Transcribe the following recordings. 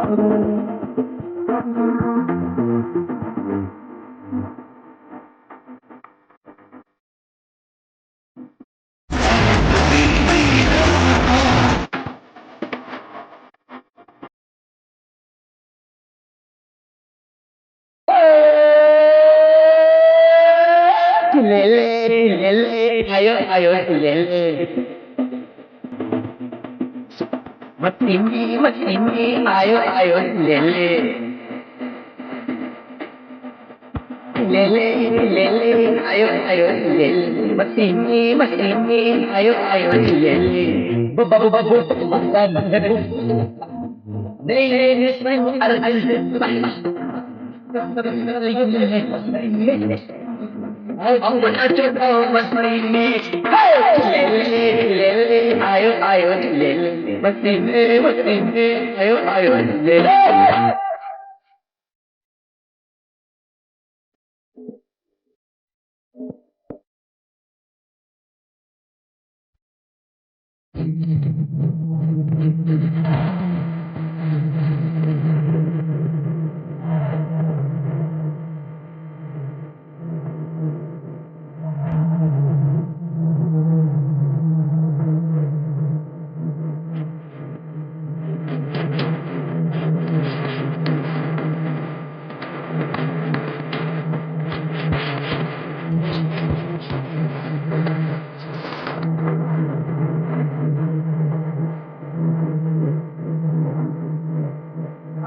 Ayo, ayo, matindi, ayo, ayo, ayo, ayo, matindi, ayo, ayo, babu, babu, babu, Aku aja kau masih ayo ayo masih ayo ayo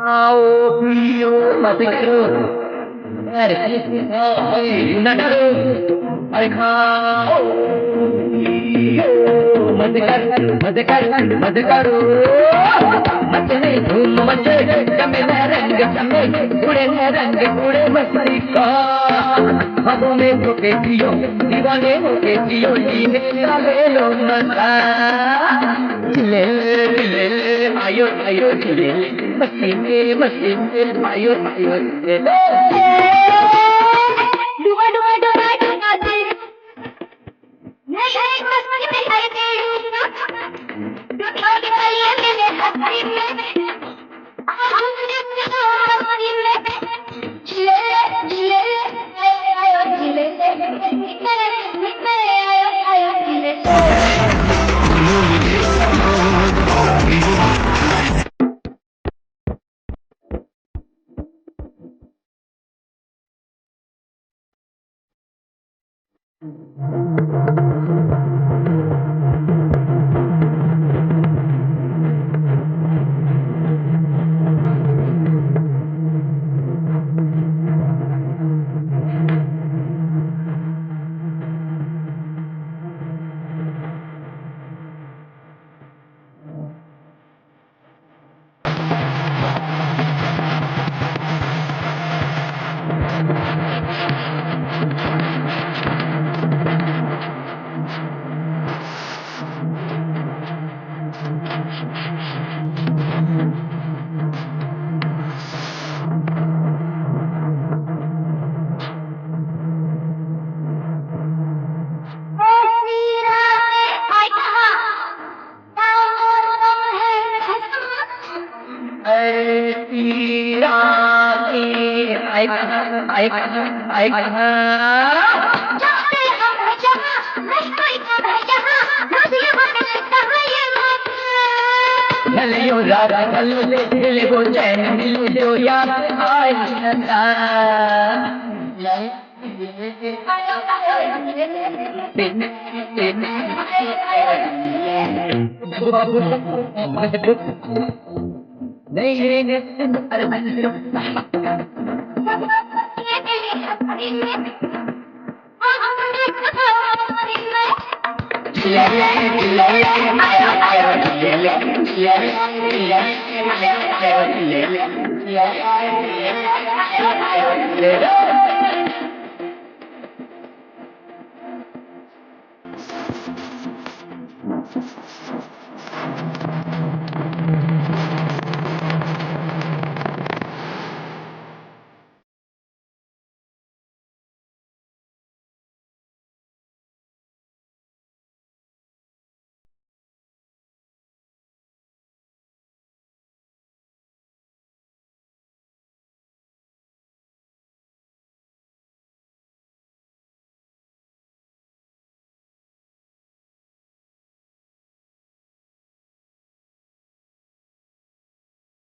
Au piu masih kru nadaru ay kau मदकरू मचने धूम मचे जमे रंग जमे उड़े रंग उड़े मस्ती का ख्वाबों में तो के जियो दीवाने हो के जियो लीने ले लो मजा ले ले आयो आयो ले मस्ती में आयो आयो ले डुआ डुआ डुआ डुआ दे मैं एक बस में दिखाई दे डुआ डुआ ये मेरे हस्ती में हम हस्ती में जिले जिले आयो जिले निकले आयो आयो जिले Hello, Raga, hello, hello, Jen, hello, yaar, ay,